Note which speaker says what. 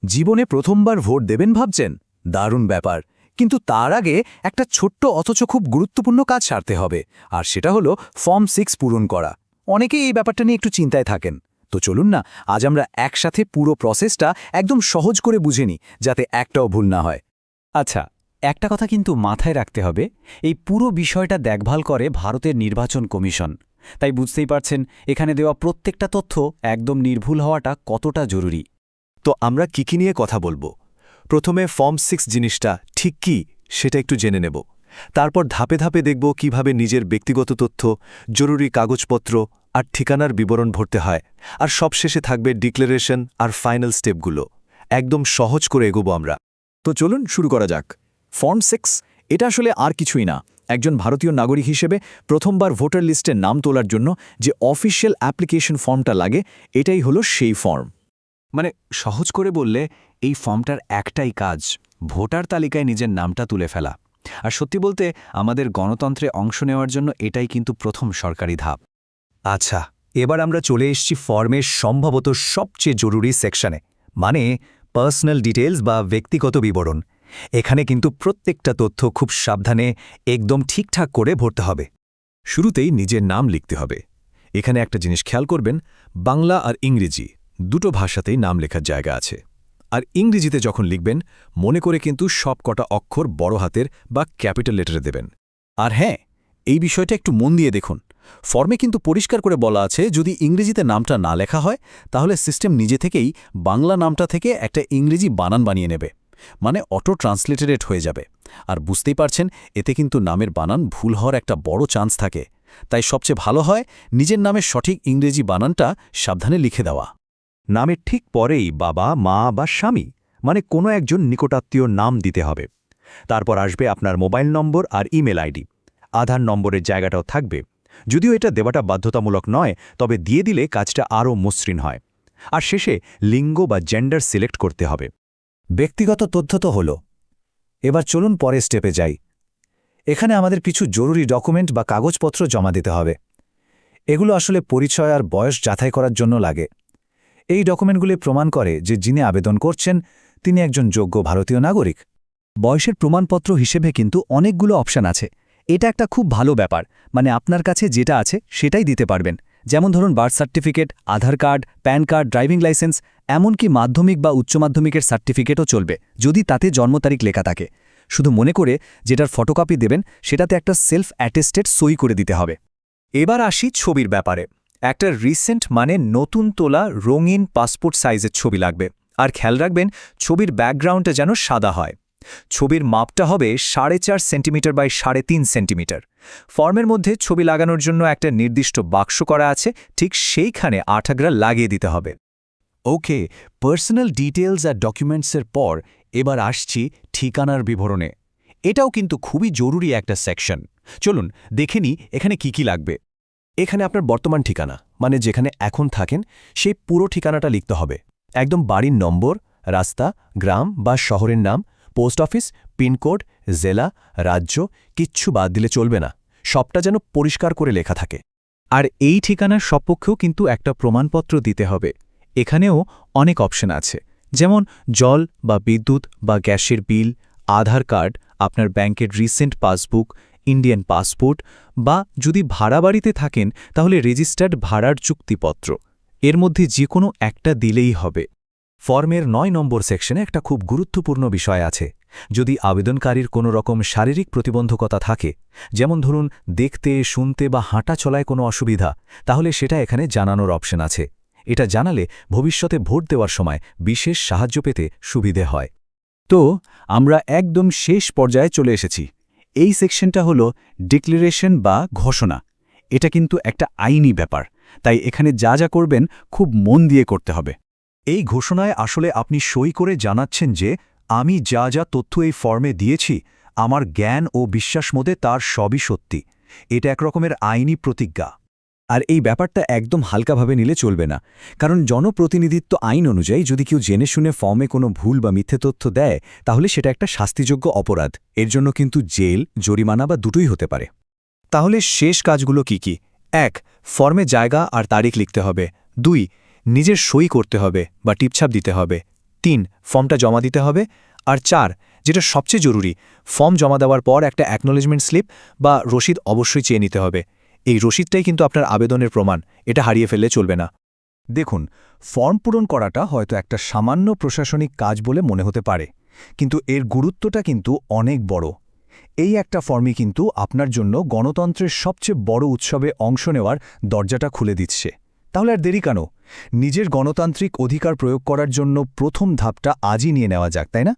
Speaker 1: জীবনে প্রথমবার ভোট দেবেন ভাবছেন? দারুণ ব্যাপার। কিন্তু তার আগে একটা ছোট্ট অথচ খুব গুরুত্বপূর্ণ কাজ সারতে হবে, আর সেটা হলো ফর্ম 6 পূরণ করা। অনেকেই এই ব্যাপারটা নিয়ে একটু চিন্তায় থাকেন। তো চলুন না, আজ আমরা একসাথে পুরো প্রসেসটা একদম সহজ করে বুঝে নিই, যাতে একটাও ভুল না হয়।
Speaker 2: আচ্ছা, একটা কথা কিন্তু মাথায় রাখতে হবে, এই পুরো বিষয়টা দেখভাল করে ভারতের নির্বাচন কমিশন। তাই বুঝতেই পারছেন এখানে দেওয়া প্রত্যেকটা তথ্য একদম নির্ভুল হওয়াটা কতটা জরুরি।
Speaker 3: তো আমরা কি নিয়ে কথা বলবো? প্রথমে ফর্ম 6 জিনিসটা ঠিক কি সেটা একটু জেনে নেব। তারপর ধাপে ধাপে দেখব কিভাবে নিজের ব্যক্তিগত তথ্য, জরুরি কাগজপত্র আর ঠিকানার বিবরণ ভরতে হয়। আর সবশেষে থাকবে ডিক্লারেশন আর ফাইনাল স্টেপগুলো। একদম সহজ করে এগোবো আমরা।
Speaker 1: তো চলুন শুরু করা যাক। ফর্ম 6 এটা আসলে আর কিছুই না, একজন ভারতীয় নাগরিক হিসেবে প্রথমবার ভোটার লিস্টে নাম তোলার জন্য যে অফিশিয়াল অ্যাপ্লিকেশন ফর্মটা লাগে, এটাই হলো সেই ফর্ম।
Speaker 2: মানে সহজ করে বললে এই ফর্মটার একটাই কাজ, ভোটার তালিকায় নিজের নামটা তুলে ফেলা। আর সত্যি বলতে আমাদের গণতন্ত্রে অংশ নেওয়ার জন্য এটাই কিন্তু প্রথম সরকারি ধাপ।
Speaker 3: আচ্ছা, এবার আমরা চলে এসেছি ফর্মের সম্ভবত সবচেয়ে জরুরি সেকশনে, মানে পার্সোনাল ডিটেলস বা ব্যক্তিগত বিবরণ। এখানে কিন্তু প্রত্যেকটা তথ্য খুব সাবধানে একদম ঠিকঠাক করে ভরতে হবে। শুরুতেই নিজের নাম লিখতে হবে। এখানে একটা জিনিস খেয়াল করবেন, বাংলা আর ইংরেজি দুটো ভাষাতেই নাম লেখার জায়গা আছে। আর ইংরেজিতে যখন লিখবেন, মনে করে কিন্তু সব কটা অক্ষর বড় হাতের বা ক্যাপিটাল লেটারে দেবেন।
Speaker 1: আর হ্যাঁ, এই বিষয়টা একটু মন দিয়ে দেখুন। ফর্মে কিন্তু পরিষ্কার করে বলা আছে, যদি ইংরেজিতে নামটা না লেখা হয়, তাহলে সিস্টেম নিজে থেকেই বাংলা নামটা থেকে একটা ইংরেজি বানান বানিয়ে নেবে, মানে অটো ট্রান্সলিটারেট হয়ে যাবে। আর বুঝতেই পারছেন, এতে কিন্তু নামের বানান ভুল হওয়ার একটা বড় চান্স থাকে। তাই সবচেয়ে ভালো হয় নিজের নামের সঠিক ইংরেজি বানানটা সাবধানে লিখে দেওয়া।
Speaker 3: নামের ঠিক পরেই বাবা, মা বা স্বামী, মানে কোনো একজন নিকটাত্মীয় নাম দিতে হবে। তারপর আসবে আপনার মোবাইল নম্বর আর ইমেল আইডি। আধার নম্বরের জায়গাটাও থাকবে। যদিও এটা দেওয়াটা বাধ্যতামূলক নয়, তবে দিয়ে দিলে কাজটা আরও মসৃণ হয়। আর শেষে লিঙ্গ বা জেন্ডার সিলেক্ট করতে হবে।
Speaker 1: ব্যক্তিগত তথ্য তো হলো। এবার চলুন পরের স্টেপে যাই। এখানে আমাদের কিছু জরুরি ডকুমেন্ট বা কাগজপত্র জমা দিতে হবে। এগুলো আসলে পরিচয় আর বয়স যাচাই করার জন্য লাগে। এই ডকুমেন্টগুলি প্রমাণ করে যে যিনি আবেদন করছেন তিনি একজন যোগ্য ভারতীয় নাগরিক। বয়সের প্রমাণপত্র হিসেবে কিন্তু অনেকগুলো অপশান আছে। এটা একটা খুব ভালো ব্যাপার, মানে আপনার কাছে যেটা আছে সেটাই দিতে পারবেন। যেমন ধরুন birth certificate, Aadhaar card, PAN card, driving licence, এমনকি মাধ্যমিক বা উচ্চ মাধ্যমিকের সার্টিফিকেটও চলবে, যদি তাতে জন্ম তারিখ লেখা থাকে। শুধু মনে করে যেটার ফটোকপি দেবেন সেটাতে একটা সেলফ অ্যাটেস্টেড সই করে দিতে হবে।
Speaker 3: এবার আসি ছবির ব্যাপারে। একটা রিসেন্ট মানে নতুন তোলা রঙিন পাসপোর্ট সাইজের ছবি লাগবে। আর খেয়াল রাখবেন ছবির ব্যাকগ্রাউন্ডটা যেন সাদা হয়। ছবির মাপটা হবে 4.5 সেন্টিমিটার বাই 3.5 সেন্টিমিটার। ফর্মের মধ্যে ছবি লাগানোর জন্য একটা নির্দিষ্ট বাক্স করা আছে, ঠিক সেইখানে আঠাগ্রা লাগিয়ে দিতে হবে।
Speaker 1: ওকে, পার্সোনাল ডিটেলস আর ডকুমেন্টসের পর এবার আসছি ঠিকানার বিবরণে। এটাও কিন্তু খুবই জরুরি একটা সেকশন। চলুন দেখে নিই এখানে কি লাগবে। এখানে আপনার বর্তমান ঠিকানা, মানে যেখানে এখন থাকেন সেই পুরো ঠিকানাটা লিখতে হবে। একদম বাড়ির নম্বর, রাস্তা, গ্রাম বা শহরের নাম, পোস্ট অফিস, পিনকোড, জেলা, রাজ্য, কিচ্ছু বাদ দিলে চলবে না। সবটা যেন পরিষ্কার করে লেখা থাকে।
Speaker 3: আর এই ঠিকানার সপক্ষেও কিন্তু একটা প্রমাণপত্র দিতে হবে। এখানেও অনেক অপশন আছে, যেমন জল বা বিদ্যুৎ বা গ্যাসের বিল, আধার কার্ড, আপনার ব্যাংকের রিসেন্ট পাসবুক, ইন্ডিয়ান পাসপোর্ট, বা যদি ভাড়া বাড়িতে থাকেন তাহলে রেজিস্টার্ড ভাড়ার চুক্তিপত্র। এর মধ্যে যে কোনো একটা দিলেই হবে।
Speaker 1: ফর্মের 9 নম্বর সেকশনে একটা খুব গুরুত্বপূর্ণ বিষয় আছে। যদি আবেদনকারীর কোনো রকম শারীরিক প্রতিবন্ধকতা থাকে, যেমন ধরুন দেখতে, শুনতে বা হাঁটা চলায় কোনো অসুবিধা, তাহলে সেটা এখানে জানানোর অপশন আছে। এটা জানালে ভবিষ্যতে ভোট দেওয়ার সময় বিশেষ সাহায্য পেতে সুবিধে হয়। তো আমরা একদম শেষ পর্যায়ে চলে এসেছি। এই সেকশনটা হলো ডিক্লারেশন বা ঘোষণা। এটা কিন্তু একটা আইনি ব্যাপার, তাই এখানে যা যা করবেন খুব মন দিয়ে করতে হবে।
Speaker 3: এই ঘোষণায় আসলে আপনি সই করে জানাচ্ছেন যে আমি যা যা তথ্য এই ফর্মে দিয়েছি, আমার জ্ঞান ও বিশ্বাস মধ্যে তার সবই সত্যি। এটা একরকমের আইনি প্রতিজ্ঞা।
Speaker 1: আর এই ব্যাপারটা একদম হালকাভাবে নিলে চলবে না, কারণ জনপ্রতিনিধিত্ব আইন অনুযায়ী যদি কেউ জেনে শুনে ফর্মে কোনো ভুল বা মিথ্যে তথ্য দেয়, তাহলে সেটা একটা শাস্তিযোগ্য অপরাধ। এর জন্য কিন্তু জেল, জরিমানা বা দুটোই হতে পারে।
Speaker 3: তাহলে শেষ কাজগুলো কি? 1. ফর্মে জায়গা আর তারিখ লিখতে হবে। 2. নিজের সই করতে হবে বা টিপছাপ দিতে হবে।
Speaker 1: 3 ফর্মটা জমা দিতে হবে, আর 4 যেটা সবচেয়ে জরুরি, ফর্ম জমা দেওয়ার পর একটা অ্যাকনোলেজমেন্ট স্লিপ বা রসিদ অবশ্যই চেয়ে নিতে হবে। এই রসিদটাই কিন্তু আপনার আবেদনের প্রমাণ, এটা হারিয়ে ফেললে চলবে না।
Speaker 4: দেখুন, ফর্ম পূরণ করাটা হয়তো একটা সামান্য প্রশাসনিক কাজ বলে মনে হতে পারে, কিন্তু এর গুরুত্বটা কিন্তু অনেক বড়। এই একটা ফর্মই কিন্তু আপনার জন্য গণতন্ত্রের সবচেয়ে বড় উৎসবে অংশ নেওয়ার দরজাটা খুলে দিচ্ছে। তাহলে আর দেরি কেন? নিজের গণতান্ত্রিক অধিকার প্রয়োগ করার জন্য প্রথম ধাপটা আজই নিয়ে নেওয়া যাক, তাই না?